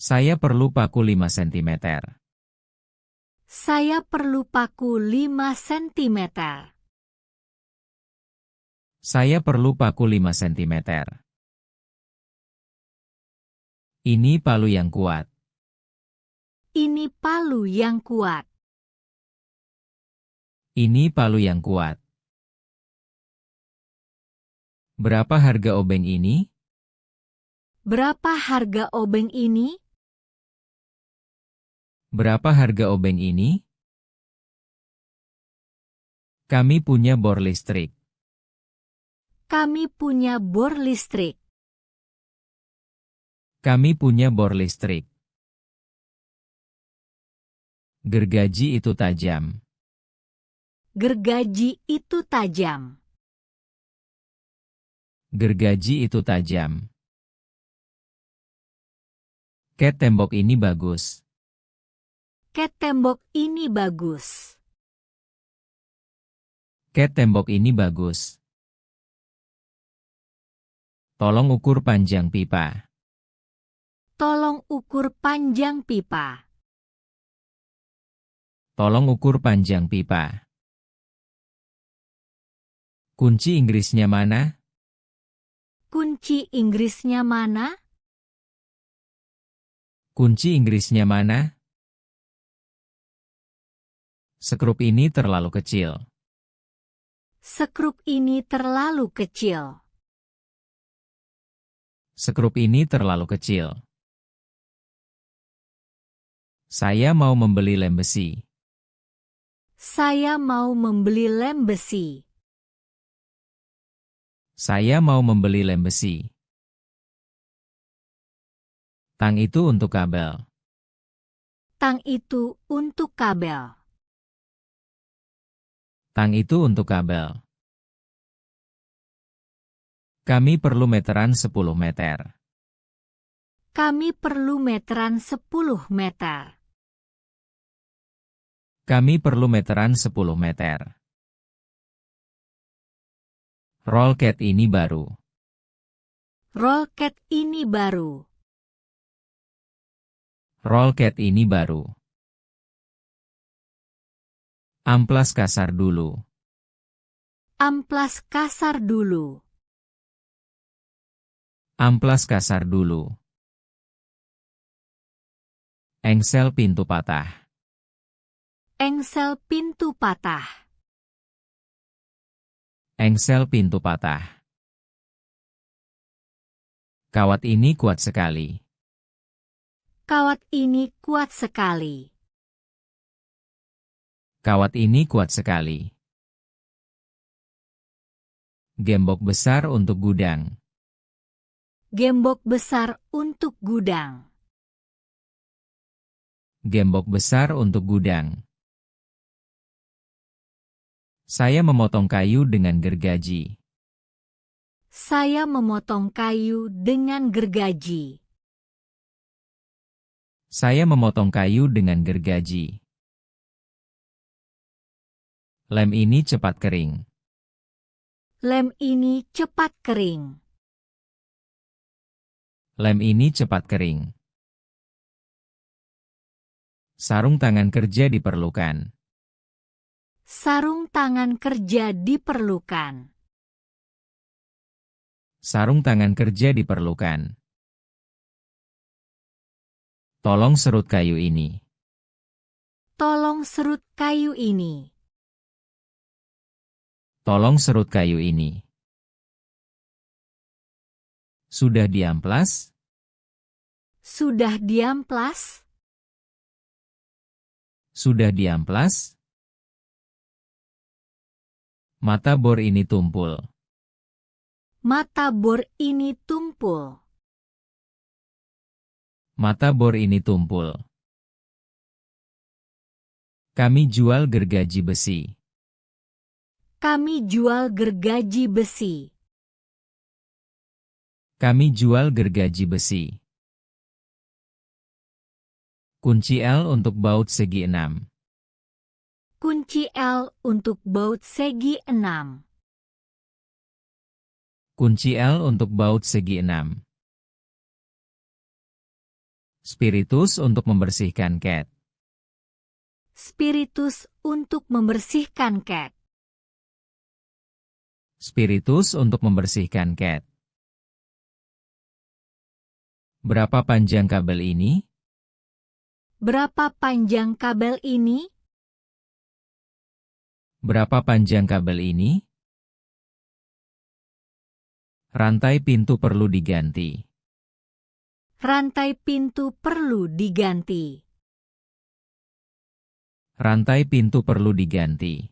Saya perlu paku 5 cm. Saya perlu paku 5 cm. Saya perlu paku 5 cm. Ini palu yang kuat. Ini palu yang kuat. Ini palu yang kuat. Berapa harga obeng ini? Berapa harga obeng ini? Berapa harga obeng ini? Kami punya bor listrik. Kami punya bor listrik. Kami punya bor listrik. Gergaji itu tajam. Gergaji itu tajam. Gergaji itu tajam. Cat tembok ini bagus. Cat tembok ini bagus. Cat tembok ini bagus. Tolong ukur panjang pipa. Tolong ukur panjang pipa. Tolong ukur panjang pipa. Kunci Inggrisnya mana? Kunci Inggrisnya mana? Kunci Inggrisnya mana? Skrup ini terlalu kecil. Skrup ini terlalu kecil. Skrup ini terlalu kecil. Saya mau membeli lem besi. Saya mau membeli lem besi. Saya mau membeli lem besi. Tang itu untuk kabel. Tang itu untuk kabel. Tang itu untuk kabel. Kami perlu meteran 10 meter. Kami perlu meteran 10 meter. Kami perlu meteran 10 meter. Roll cat ini baru. Roll cat ini baru. Roll cat ini baru. Amplas kasar dulu. Amplas kasar dulu. Amplas kasar dulu. Engsel pintu patah. Engsel pintu patah. Engsel pintu patah. Kawat ini kuat sekali. Kawat ini kuat sekali. Kawat ini kuat sekali. Gembok besar untuk gudang. Gembok besar untuk gudang. Gembok besar untuk gudang. Saya memotong kayu dengan gergaji. Saya memotong kayu dengan gergaji. Saya memotong kayu dengan gergaji. Lem ini cepat kering. Lem ini cepat kering. Lem ini cepat kering. Sarung tangan kerja diperlukan. Sarung tangan kerja diperlukan. Sarung tangan kerja diperlukan. Tolong serut kayu ini. Tolong serut kayu ini. Tolong serut kayu ini. Sudah diamplas? Sudah diamplas? Sudah diamplas? Mata bor ini tumpul. Mata bor ini tumpul. Mata bor ini tumpul. Kami jual gergaji besi. Kami jual gergaji besi. Kami jual gergaji besi. Kunci L untuk baut segi 6. Kunci L untuk baut segi 6. Kunci L untuk baut segi 6. Spiritus untuk membersihkan cat. Spiritus untuk membersihkan cat. Spiritus untuk membersihkan cat. Berapa panjang kabel ini? Berapa panjang kabel ini? Berapa panjang kabel ini? Rantai pintu perlu diganti. Rantai pintu perlu diganti. Rantai pintu perlu diganti.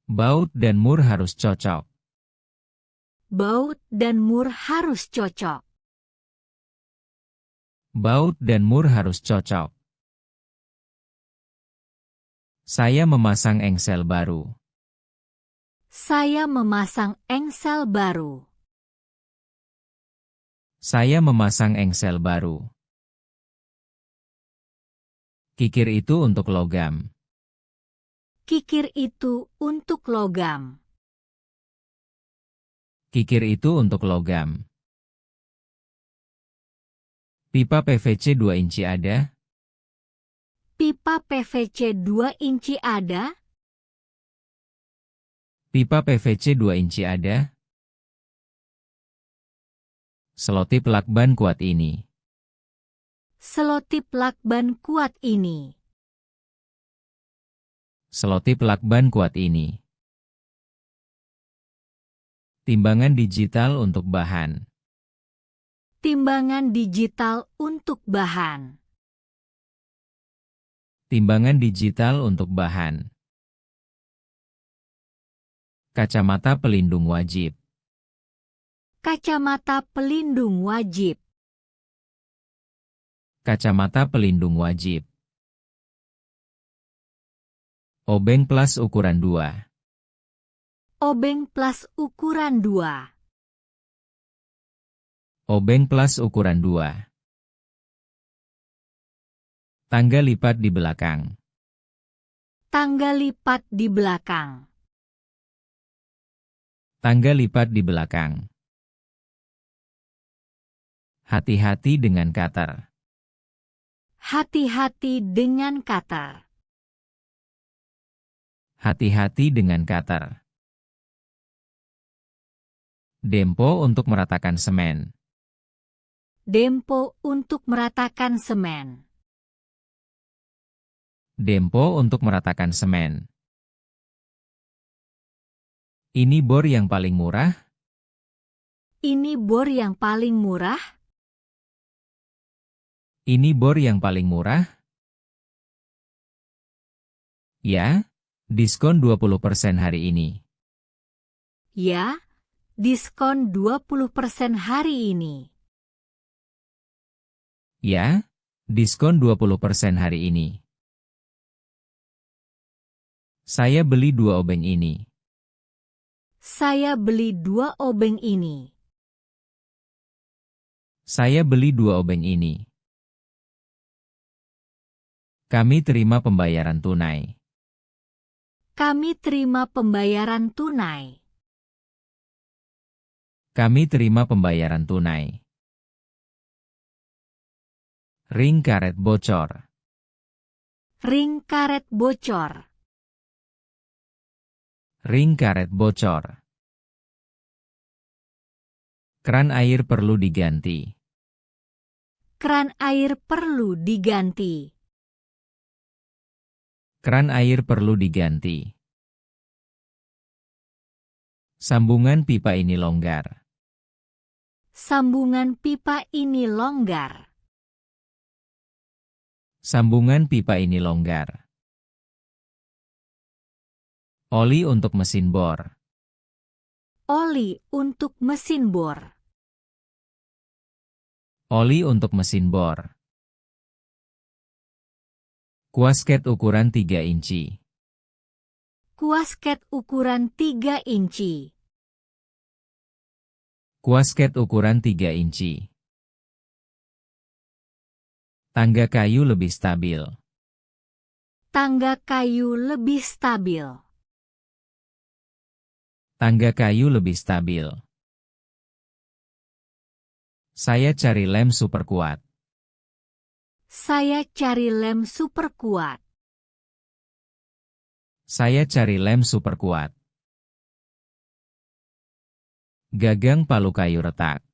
Baut dan mur harus cocok. Baut dan mur harus cocok. Baut dan mur harus cocok. Saya memasang engsel baru. Saya memasang engsel baru. Saya memasang engsel baru. Kikir itu untuk logam. Kikir itu untuk logam. Kikir itu untuk logam. Pipa PVC 2 inci ada? Pipa PVC 2 inci ada? Pipa PVC 2 inci ada? Selotip lakban kuat ini. Selotip lakban kuat ini. Selotip lakban kuat ini. Timbangan digital untuk bahan. Timbangan digital untuk bahan. Timbangan digital untuk bahan. Kacamata pelindung wajib. Kacamata pelindung wajib. Kacamata pelindung wajib. Obeng plus ukuran 2. Obeng plus ukuran 2. Obeng plus ukuran 2. Tangga lipat di belakang. Tangga lipat di belakang. Tangga lipat di belakang. Hati-hati dengan cutter. Hati-hati dengan cutter. Hati-hati dengan cutter. Dempo untuk meratakan semen. Dempo untuk meratakan semen. Dempo untuk meratakan semen. Ini bor yang paling murah? Ini bor yang paling murah? Ini bor yang paling murah? Ya, diskon 20% hari ini. Ya, diskon 20% hari ini. Ya, diskon 20% hari ini. Saya beli 2 obeng ini. Saya beli 2 obeng ini. Saya beli 2 obeng ini. Kami terima pembayaran tunai. Kami terima pembayaran tunai. Kami terima pembayaran tunai. Ring karet bocor. Ring karet bocor. Ring karet bocor. Keran air perlu diganti. Keran air perlu diganti. Keran air perlu diganti. Sambungan pipa ini longgar. Sambungan pipa ini longgar. Sambungan pipa ini longgar. Oli untuk mesin bor. Oli untuk mesin bor. Oli untuk mesin bor. Kuasket ukuran 3 inci. Kuasket ukuran 3 inci. Kuasket ukuran 3 inci. Tangga kayu lebih stabil. Tangga kayu lebih stabil. Tangga kayu lebih stabil. Saya cari lem super kuat. Saya cari lem super kuat. Saya cari lem super kuat. Gagang palu kayu retak.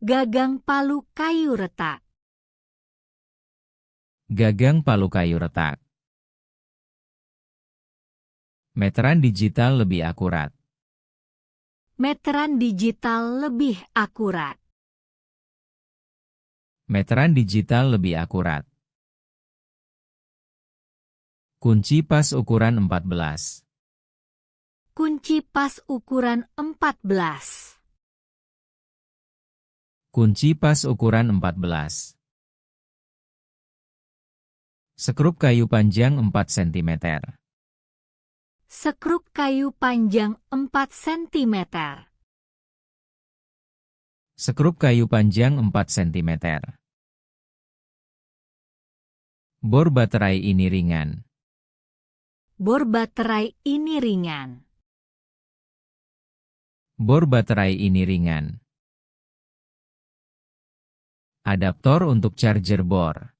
Gagang palu kayu retak. Gagang palu kayu retak. Meteran digital lebih akurat. Meteran digital lebih akurat. Meteran digital lebih akurat. Kunci pas ukuran 14. Kunci pas ukuran 14. Kunci pas ukuran 14. Sekrup kayu panjang 4 cm. Sekrup kayu panjang 4 cm. Sekrup kayu panjang 4 cm. Bor baterai ini ringan. Bor baterai ini ringan. Bor baterai ini ringan. Adaptor untuk charger bor.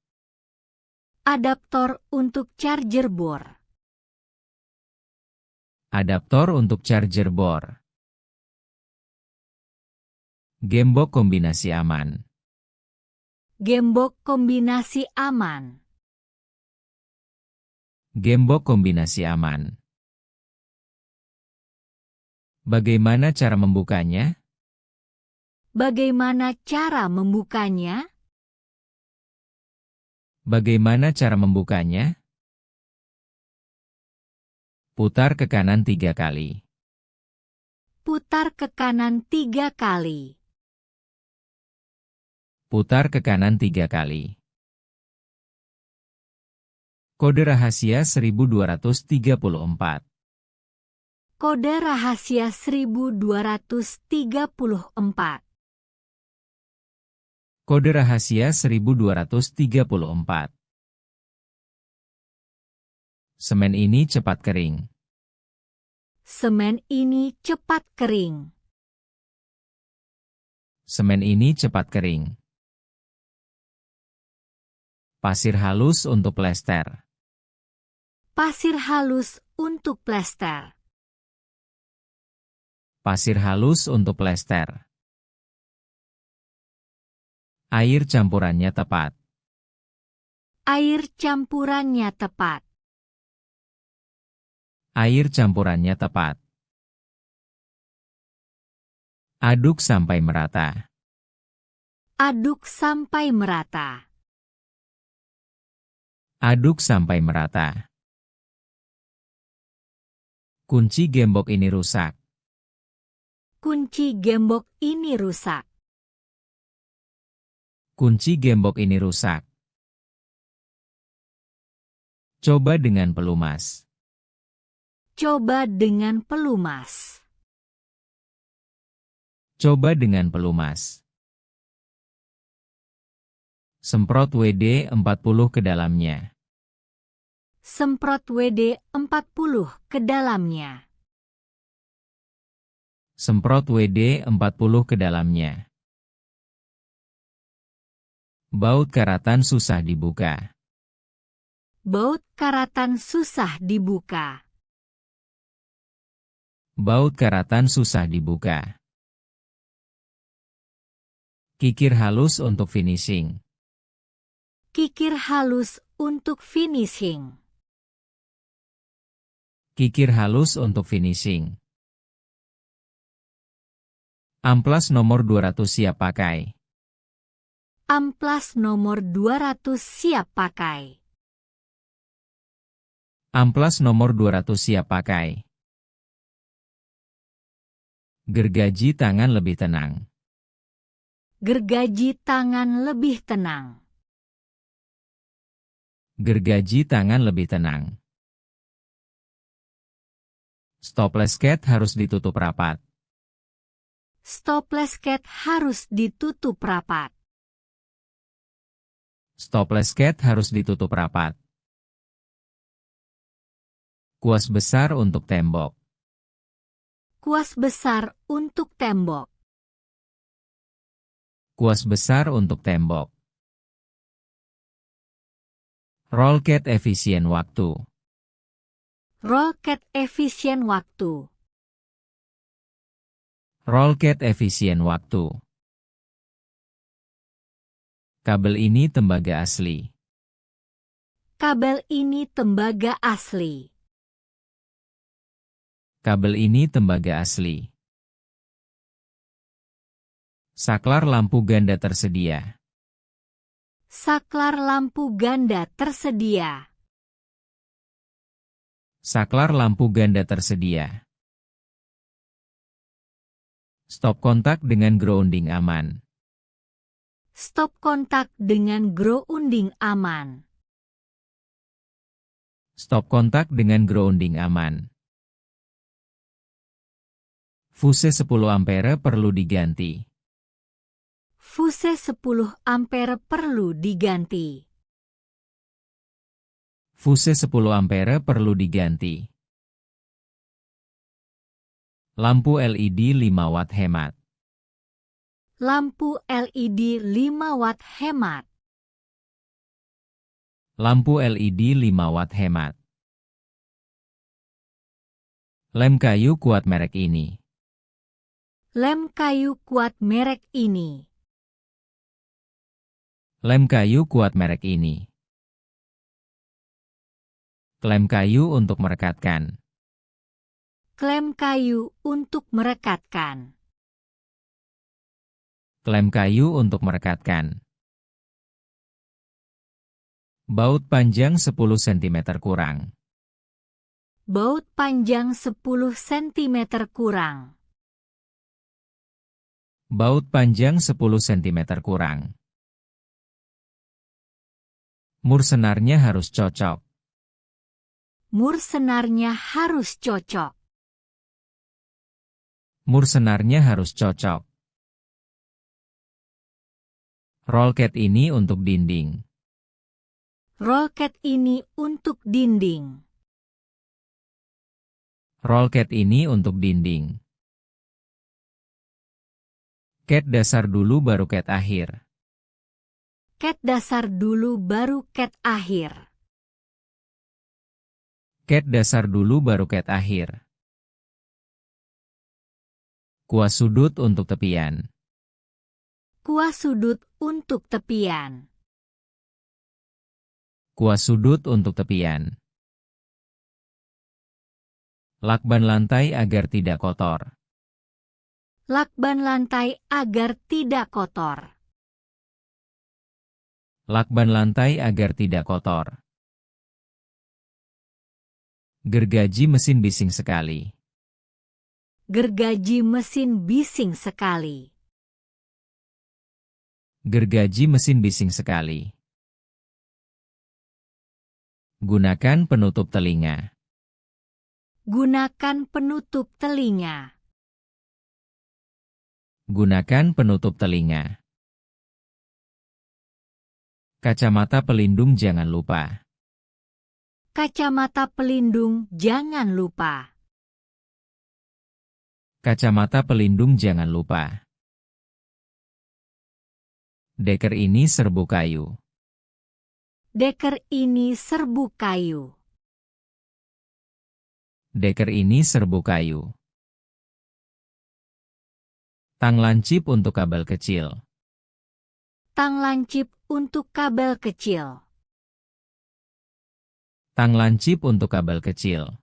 Adaptor untuk charger bor. Adaptor untuk charger bor. Gembok kombinasi aman. Gembok kombinasi aman. Gembok kombinasi aman. Bagaimana cara membukanya? Bagaimana cara membukanya? Bagaimana cara membukanya? Putar ke kanan 3 kali. Putar ke kanan 3 kali. Putar ke kanan 3 kali. Kode rahasia 1234. Kode rahasia 1234. Kode rahasia 1234. Semen ini cepat kering. Semen ini cepat kering. Semen ini cepat kering. Pasir halus untuk plester. Pasir halus untuk plester. Pasir halus untuk plester. Air campurannya tepat. Air campurannya tepat. Air campurannya tepat. Aduk sampai merata. Aduk sampai merata. Aduk sampai merata. Kunci gembok ini rusak. Kunci gembok ini rusak. Kunci gembok ini rusak. Coba dengan pelumas. Coba dengan pelumas. Coba dengan pelumas. Semprot WD-40 ke dalamnya. Semprot WD-40 ke dalamnya. Semprot WD-40 ke dalamnya. Baut karatan susah dibuka. Baut karatan susah dibuka. Baut karatan susah dibuka. Kikir halus untuk finishing. Kikir halus untuk finishing. Kikir halus untuk finishing. Amplas nomor 200 siap pakai. Amplas nomor 200 siap pakai. Amplas nomor 200 siap pakai. Gergaji tangan lebih tenang. Gergaji tangan lebih tenang. Gergaji tangan lebih tenang. Stopless cat harus ditutup rapat. Stopless cat harus ditutup rapat. Stopless cat harus ditutup rapat. Kuas besar untuk tembok. Kuas besar untuk tembok. Kuas besar untuk tembok. Rollcat efisien waktu. Rollcat efisien waktu. Rollcat efisien waktu. Kabel ini tembaga asli. Kabel ini tembaga asli. Kabel ini tembaga asli. Saklar lampu ganda tersedia. Saklar lampu ganda tersedia. Saklar lampu ganda tersedia. Stop kontak dengan grounding aman. Stop kontak dengan grounding aman. Stop kontak dengan grounding aman. Fuse 10 ampere perlu diganti. Fuse 10 ampere perlu diganti. Fuse 10 ampere perlu diganti. Lampu LED 5 watt hemat. Lampu LED 5 watt hemat. Lampu LED 5 watt hemat. Lem kayu kuat merek ini. Lem kayu kuat merek ini. Lem kayu kuat merek ini. Klem kayu untuk merekatkan. Klem kayu untuk merekatkan. Klem kayu untuk merekatkan. Baut panjang 10 cm kurang. Baut panjang 10 cm kurang. Baut panjang 10 cm kurang. Mur senarnya harus cocok. Mur senarnya harus cocok. Mur senarnya harus cocok. Rollcat ini untuk dinding. Rollcat ini untuk dinding. Rollcat ini untuk dinding. Cat dasar dulu baru cat akhir. Cat dasar dulu baru cat akhir. Cat dasar dulu baru cat akhir. Kuas sudut untuk tepian. Kuas sudut untuk tepian. Kuas sudut untuk tepian. Lakban lantai agar tidak kotor. Lakban lantai agar tidak kotor. Lakban lantai agar tidak kotor. Gergaji mesin bising sekali. Gergaji mesin bising sekali. Gergaji mesin bising sekali. Gunakan penutup telinga. Gunakan penutup telinga. Gunakan penutup telinga. Kacamata pelindung jangan lupa. Kacamata pelindung jangan lupa. Kacamata pelindung jangan lupa. Deker ini serbu kayu. Deker ini serbu kayu. Deker ini serbu kayu. Tang lancip untuk kabel kecil. Tang lancip untuk kabel kecil. Tang lancip untuk kabel kecil.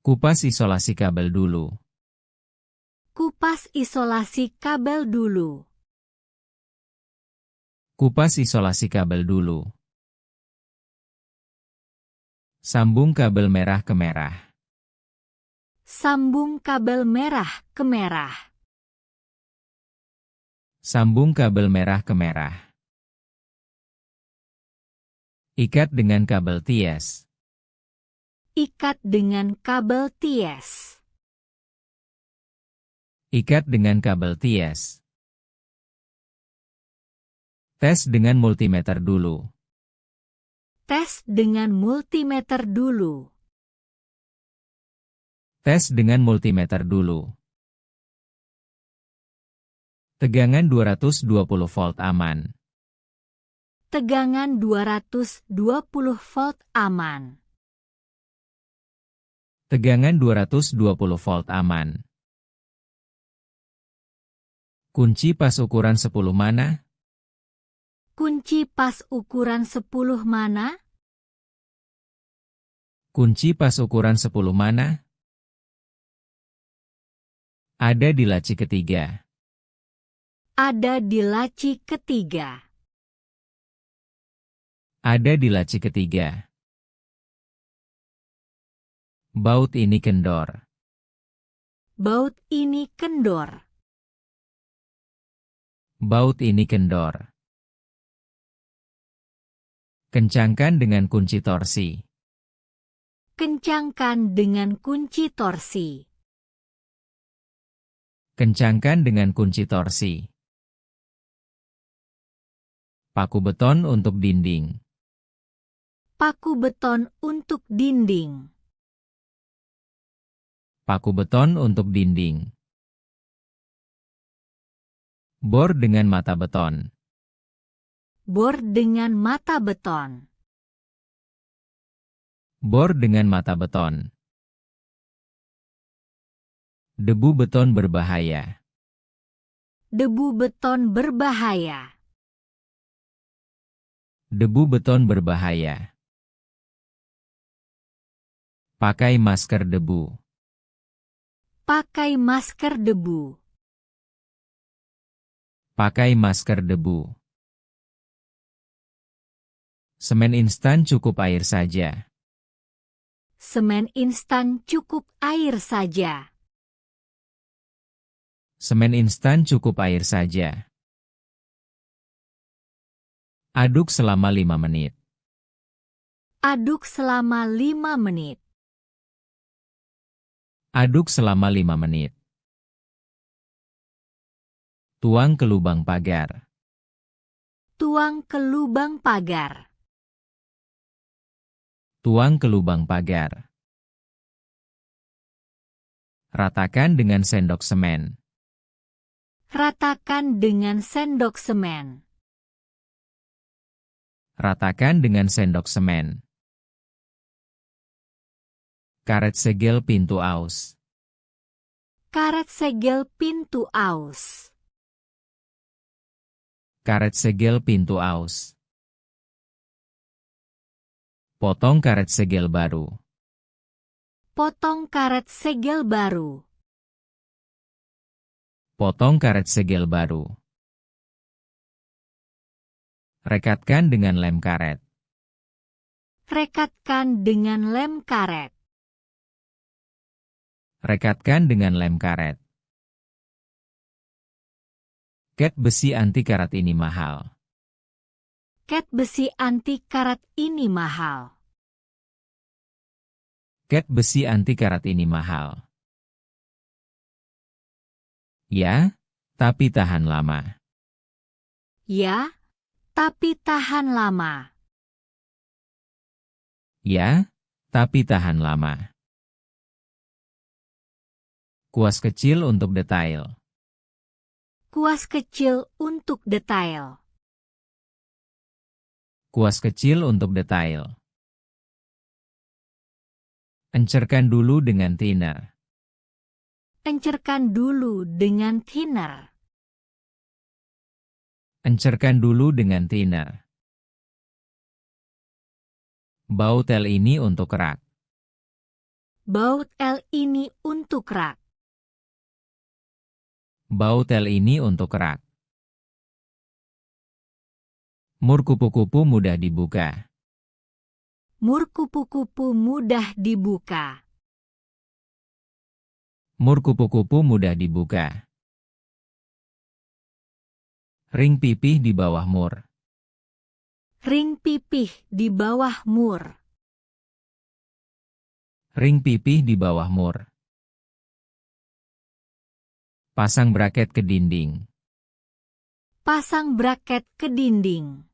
Kupas isolasi kabel dulu. Kupas isolasi kabel dulu. Kupas isolasi kabel dulu. Sambung kabel merah ke merah. Sambung kabel merah ke merah. Sambung kabel merah ke merah. Ikat dengan kabel ties. Ikat dengan kabel ties. Ikat dengan kabel ties. Tes dengan multimeter dulu. Tes dengan multimeter dulu. Tes dengan multimeter dulu. Tegangan 220 volt aman. Tegangan 220 volt aman. Tegangan 220 volt aman. Kunci pas ukuran 10 mana? Kunci pas ukuran 10 mana? Kunci pas ukuran 10 mana? Ada di laci ketiga. Ada di laci ketiga. Ada di laci ketiga. Baut ini kendor. Baut ini kendor. Baut ini kendor. Kencangkan dengan kunci torsi. Kencangkan dengan kunci torsi. Kencangkan dengan kunci torsi. Paku beton untuk dinding. Paku beton untuk dinding. Paku beton untuk dinding. Bor dengan mata beton. Bor dengan mata beton. Bor dengan mata beton. Debu beton berbahaya. Debu beton berbahaya. Debu beton berbahaya. Pakai masker debu. Pakai masker debu. Pakai masker debu. Semen instan cukup air saja. Semen instan cukup air saja. Semen instan cukup air saja. Aduk selama 5 menit. Aduk selama 5 menit. Aduk selama 5 menit. Tuang ke lubang pagar. Tuang ke lubang pagar. Tuang ke lubang pagar. Ratakan dengan sendok semen. Ratakan dengan sendok semen. Ratakan dengan sendok semen. Karet segel pintu aus. Karet segel pintu aus. Karet segel pintu aus. Potong karet segel baru. Potong karet segel baru. Potong karet segel baru. Rekatkan dengan lem karet. Rekatkan dengan lem karet. Rekatkan dengan lem karet. Ket besi anti karat ini mahal. Ket besi anti karat ini mahal. Ket besi anti karat ini mahal. Ya, tapi tahan lama. Ya, tapi tahan lama. Ya, tapi tahan lama. Kuas kecil untuk detail. Kuas kecil untuk detail. Kuas kecil untuk detail. Encerkan dulu dengan thinner. Encerkan dulu dengan thinner. Encerkan dulu dengan thinner. Baut L ini untuk rak. Baut L ini untuk rak. Baut L ini untuk rak. Mur kupu-kupu mudah dibuka. Mur kupu-kupu mudah dibuka. Mur kupu-kupu mudah dibuka. Ring pipih di bawah mur. Ring pipih di bawah mur. Ring pipih di bawah mur. Pasang braket ke dinding. Pasang braket ke dinding.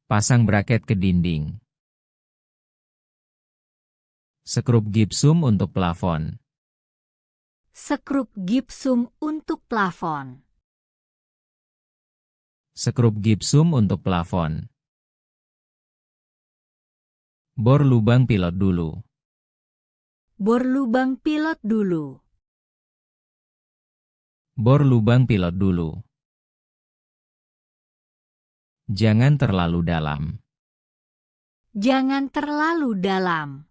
Pasang braket ke dinding. Sekrup gipsum untuk plafon. Sekrup gipsum untuk plafon. Sekrup gipsum untuk plafon. Bor lubang pilot dulu. Bor lubang pilot dulu. Bor lubang pilot dulu. Jangan terlalu dalam. Jangan terlalu dalam.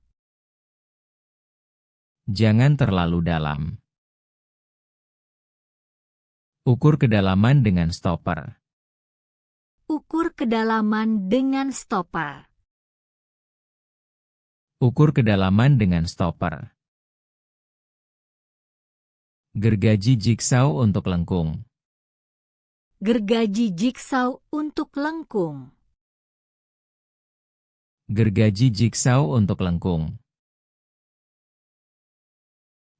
Jangan terlalu dalam. Ukur kedalaman dengan stopper. Ukur kedalaman dengan stopper. Ukur kedalaman dengan stopper. Gergaji jigsaw untuk lengkung. Gergaji jigsaw untuk lengkung. Gergaji jigsaw untuk lengkung.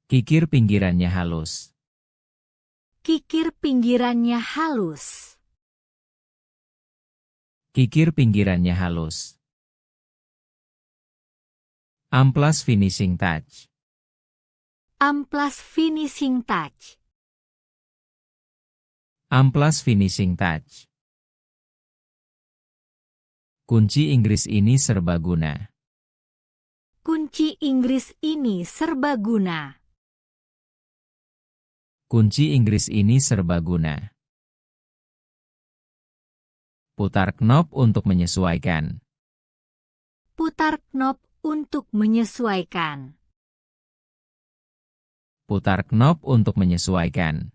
Kikir pinggirannya halus. Kikir pinggirannya halus. Kikir pinggirannya halus. Amplas finishing touch. Amplas finishing touch. Amplas finishing touch. Kunci Inggris ini serbaguna. Kunci Inggris ini serbaguna. Kunci Inggris ini serbaguna. Putar knop untuk menyesuaikan. Putar knop untuk menyesuaikan. Putar knop untuk menyesuaikan.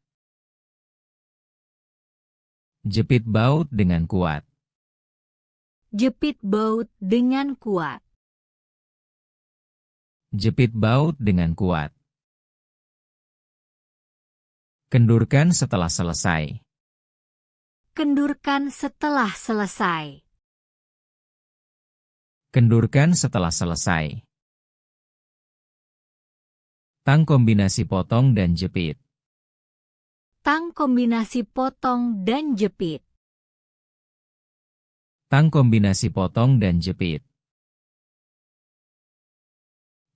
Jepit baut dengan kuat. Jepit baut dengan kuat. Jepit baut dengan kuat. Kendurkan setelah selesai. Kendurkan setelah selesai. Kendurkan setelah selesai. Tang kombinasi potong dan jepit. Tang kombinasi potong dan jepit. Tang kombinasi potong dan jepit.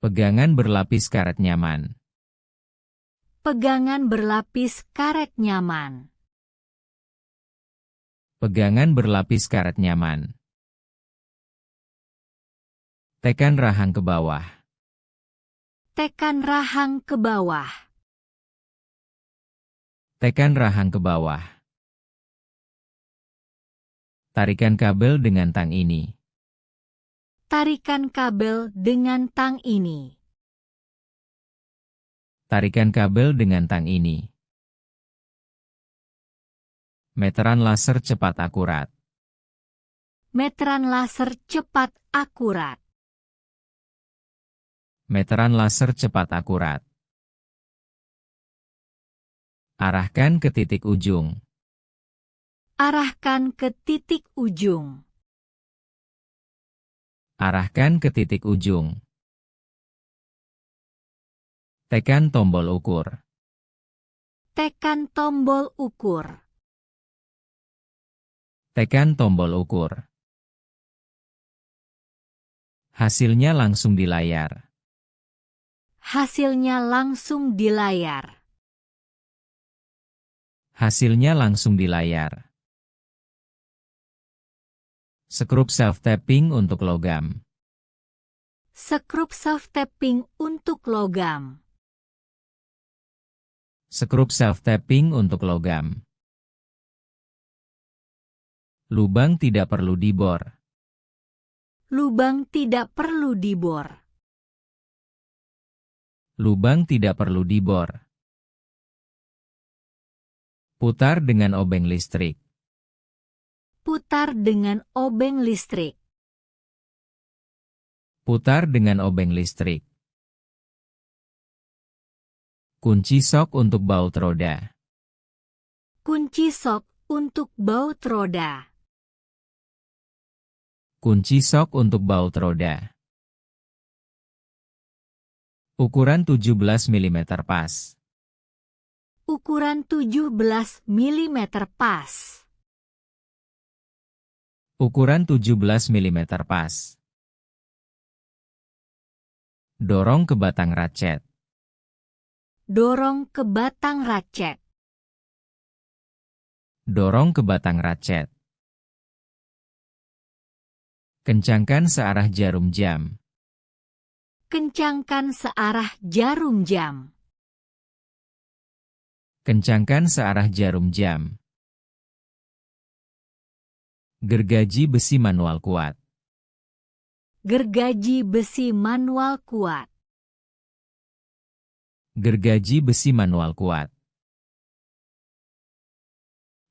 Pegangan berlapis karet nyaman. Pegangan berlapis karet nyaman. Pegangan berlapis karet nyaman. Tekan rahang ke bawah. Tekan rahang ke bawah. Tekan rahang ke bawah. Tarikan kabel dengan tang ini. Tarikan kabel dengan tang ini. Tarikan kabel dengan tang ini. Meteran laser cepat akurat. Meteran laser cepat akurat. Meteran laser cepat akurat. Arahkan ke titik ujung. Arahkan ke titik ujung. Arahkan ke titik ujung. Tekan tombol ukur. Tekan tombol ukur. Tekan tombol ukur. Hasilnya langsung di layar. Hasilnya langsung di layar. Hasilnya langsung di layar. Sekrup self-tapping untuk logam. Sekrup self-tapping untuk logam. Sekrup self-tapping untuk logam. Lubang tidak perlu dibor. Lubang tidak perlu dibor. Lubang tidak perlu dibor. Putar dengan obeng listrik. Putar dengan obeng listrik. Putar dengan obeng listrik. Kunci sok untuk baut roda. Kunci sok untuk baut roda. Kunci sok untuk baut roda. Ukuran 17 mm pas. Ukuran 17 mm pas. Ukuran 17 mm pas. Dorong ke batang ratchet. Dorong ke batang racet. Dorong ke batang racet. Kencangkan searah jarum jam. Kencangkan searah jarum jam. Kencangkan searah jarum jam. Gergaji besi manual kuat. Gergaji besi manual kuat. Gergaji besi manual kuat.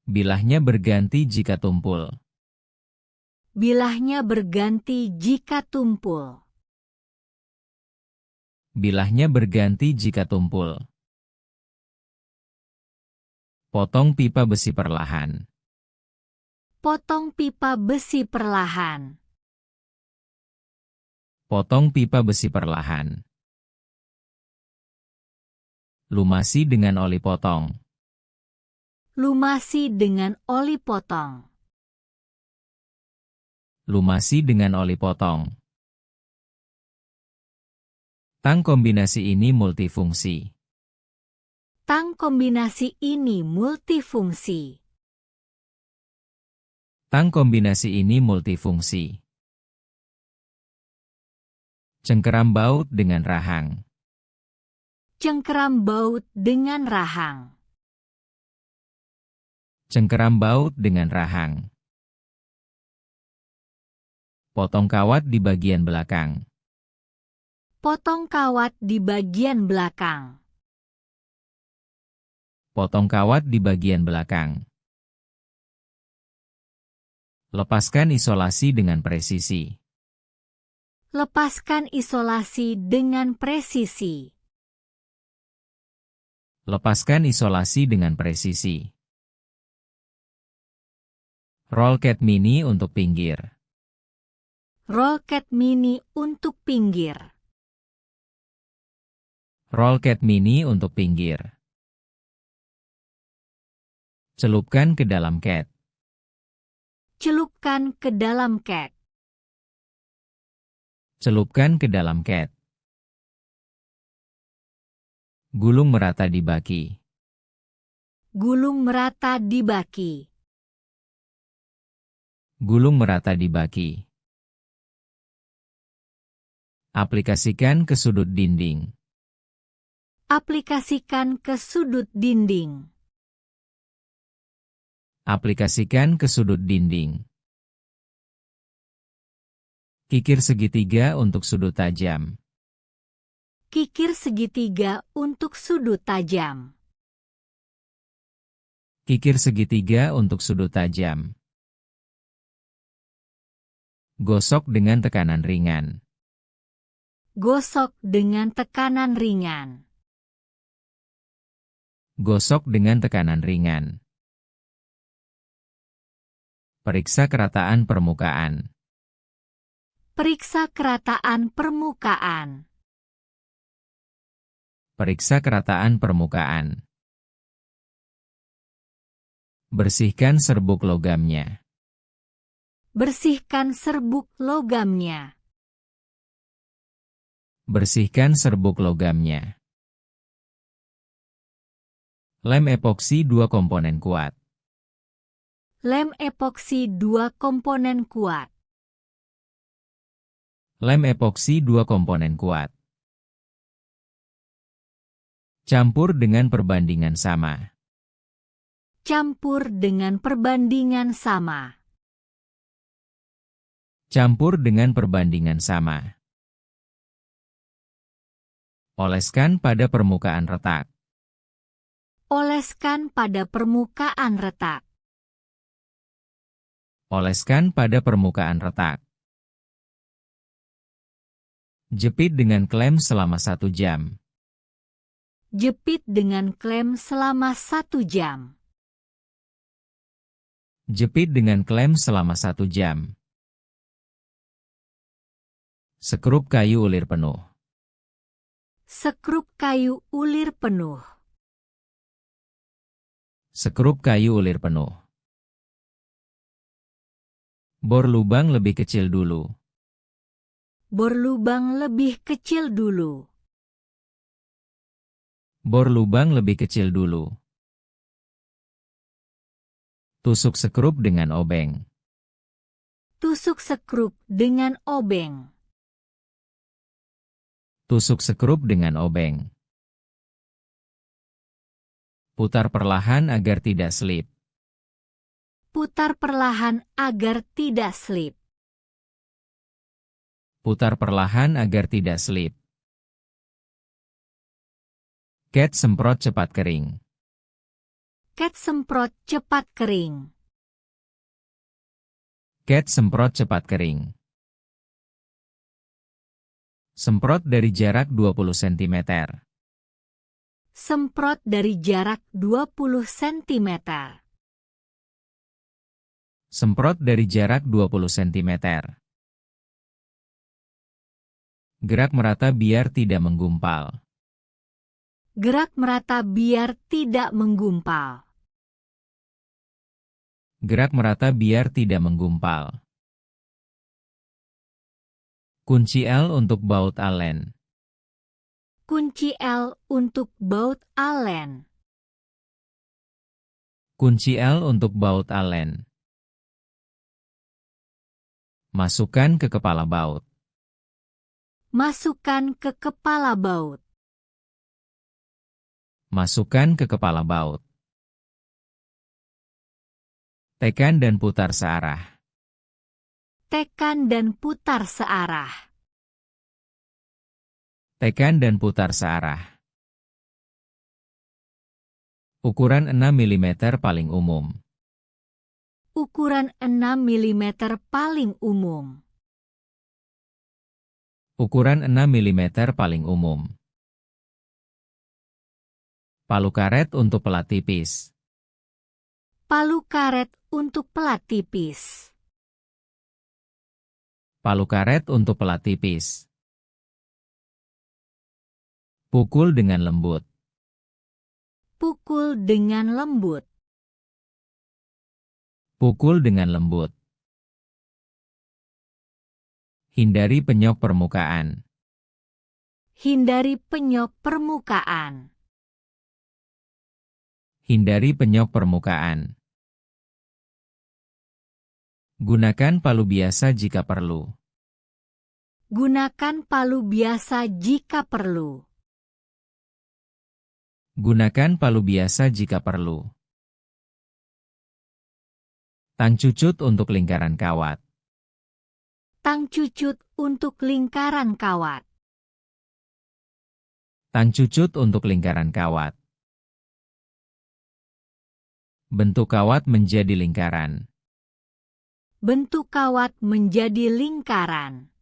Bilahnya berganti jika tumpul. Bilahnya berganti jika tumpul. Bilahnya berganti jika tumpul. Potong pipa besi perlahan. Potong pipa besi perlahan. Potong pipa besi perlahan. Lumasi dengan oli potong. Lumasi dengan oli potong. Lumasi dengan oli potong. Tang kombinasi ini multifungsi. Tang kombinasi ini multifungsi. Tang kombinasi ini multifungsi. Cengkeram baut dengan rahang. Cengkeram baut dengan rahang. Cengkeram baut dengan rahang. Potong kawat di bagian belakang. Potong kawat di bagian belakang. Potong kawat di bagian belakang. Lepaskan isolasi dengan presisi. Lepaskan isolasi dengan presisi. Lepaskan isolasi dengan presisi. Roll cat mini untuk pinggir. Roll cat mini untuk pinggir. Roll cat mini untuk pinggir. Celupkan ke dalam cat. Celupkan ke dalam cat. Celupkan ke dalam cat. Gulung merata di baki. Gulung merata di baki. Gulung merata di baki. Aplikasikan ke sudut dinding. Aplikasikan ke sudut dinding. Aplikasikan ke sudut dinding. Kikir segitiga untuk sudut tajam. Kikir segitiga untuk sudut tajam. Kikir segitiga untuk sudut tajam. Gosok dengan tekanan ringan. Gosok dengan tekanan ringan. Gosok dengan tekanan ringan. Periksa kerataan permukaan. Periksa kerataan permukaan. Periksa kerataan permukaan. Bersihkan serbuk logamnya. Bersihkan serbuk logamnya. Bersihkan serbuk logamnya. Lem epoksi 2 komponen kuat. Lem epoksi 2 komponen kuat. Lem epoksi 2 komponen kuat. Campur dengan perbandingan sama. Campur dengan perbandingan sama. Campur dengan perbandingan sama. Oleskan pada permukaan retak. Oleskan pada permukaan retak. Oleskan pada permukaan retak. Jepit dengan klem selama 1 jam. Jepit dengan klem selama 1 jam. Jepit dengan klem selama 1 jam. Sekrup kayu ulir penuh. Sekrup kayu ulir penuh. Sekrup kayu ulir penuh. Bor lubang lebih kecil dulu. Bor lubang lebih kecil dulu. Bor lubang lebih kecil dulu. Tusuk sekrup dengan obeng. Tusuk sekrup dengan obeng. Tusuk sekrup dengan obeng. Putar perlahan agar tidak selip. Putar perlahan agar tidak selip. Putar perlahan agar tidak selip. Cat semprot cepat kering. Cat semprot cepat kering. Cat semprot cepat kering. Semprot dari jarak 20 cm. Semprot dari jarak 20 cm. Semprot dari jarak 20 cm. Gerak merata biar tidak menggumpal. Gerak merata biar tidak menggumpal. Gerak merata biar tidak menggumpal. Kunci L untuk baut Allen. Kunci L untuk baut Allen. Kunci L untuk baut Allen. Masukkan ke kepala baut. Masukkan ke kepala baut. Masukkan ke kepala baut. Tekan dan putar searah. Tekan dan putar searah. Tekan dan putar searah. Ukuran 6 mm paling umum. Ukuran 6 mm paling umum. Ukuran 6 mm paling umum. Palu karet untuk pelat tipis. Palu karet untuk pelat tipis. Palu karet untuk pelat tipis. Pukul dengan lembut. Pukul dengan lembut. Pukul dengan lembut. Hindari penyok permukaan. Hindari penyok permukaan. Hindari penyok permukaan. Gunakan palu biasa jika perlu. Gunakan palu biasa jika perlu. Gunakan palu biasa jika perlu. Tang cucut untuk lingkaran kawat. Tang cucut untuk lingkaran kawat. Tang cucut untuk lingkaran kawat. Bentuk kawat menjadi lingkaran. Bentuk kawat menjadi lingkaran.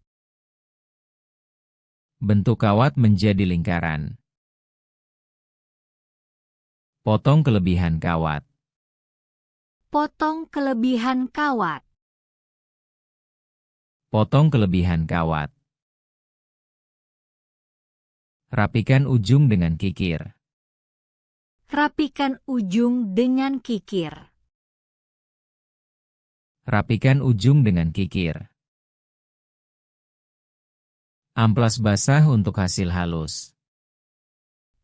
Bentuk kawat menjadi lingkaran. Potong kelebihan kawat. Potong kelebihan kawat. Potong kelebihan kawat. Rapikan ujung dengan kikir. Rapikan ujung dengan kikir. Rapikan ujung dengan kikir. Amplas basah untuk hasil halus.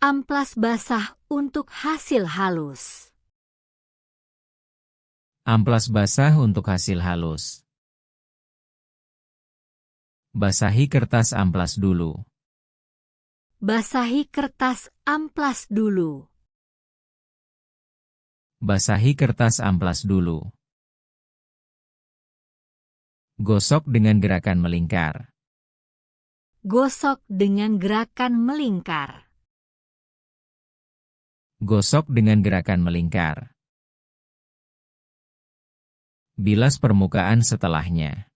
Amplas basah untuk hasil halus. Amplas basah untuk hasil halus. Basahi kertas amplas dulu. Basahi kertas amplas dulu. Basahi kertas amplas dulu. Gosok dengan gerakan melingkar. Gosok dengan gerakan melingkar. Gosok dengan gerakan melingkar. Bilas permukaan setelahnya.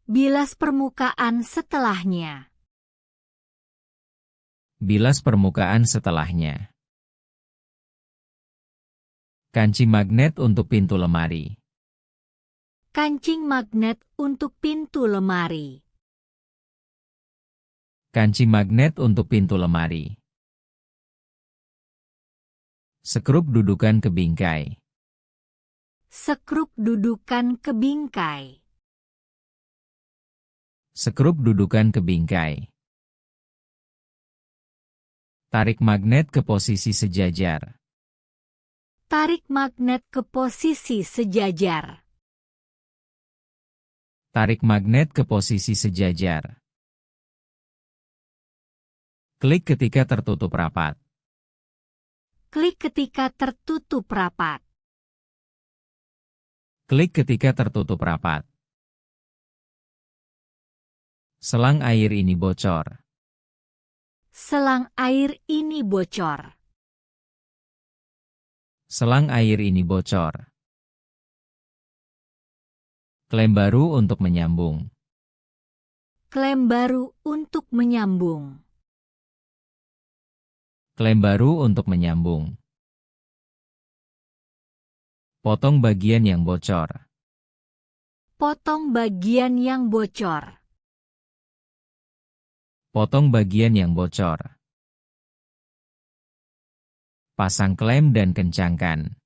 Bilas permukaan setelahnya. Bilas permukaan setelahnya. Kancing magnet untuk pintu lemari. Kancing magnet untuk pintu lemari. Kancing magnet untuk pintu lemari. Sekrup dudukan ke bingkai. Sekrup dudukan ke bingkai. Sekrup dudukan ke bingkai. Tarik magnet ke posisi sejajar. Tarik magnet ke posisi sejajar. Tarik magnet ke posisi sejajar. Klik ketika tertutup rapat. Klik ketika tertutup rapat. Klik ketika tertutup rapat. Selang air ini bocor. Selang air ini bocor. Selang air ini bocor. Klem baru untuk menyambung. Klem baru untuk menyambung. Klem baru untuk menyambung. Potong bagian yang bocor. Potong bagian yang bocor. Potong bagian yang bocor. Pasang klem dan kencangkan.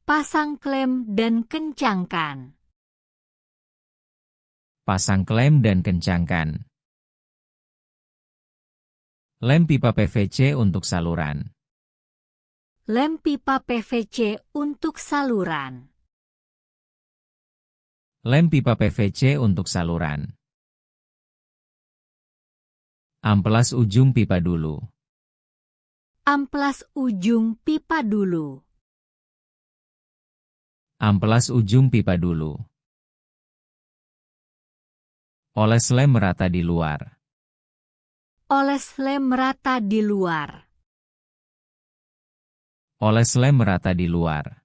Pasang klem dan kencangkan. Pasang klem dan kencangkan. Lem pipa PVC untuk saluran. Lem pipa PVC untuk saluran. Lem pipa PVC untuk saluran. Amplas ujung pipa dulu. Amplas ujung pipa dulu. Amplas ujung pipa dulu. Oles lem merata di luar. Oles lem merata di luar. Oles lem merata di luar.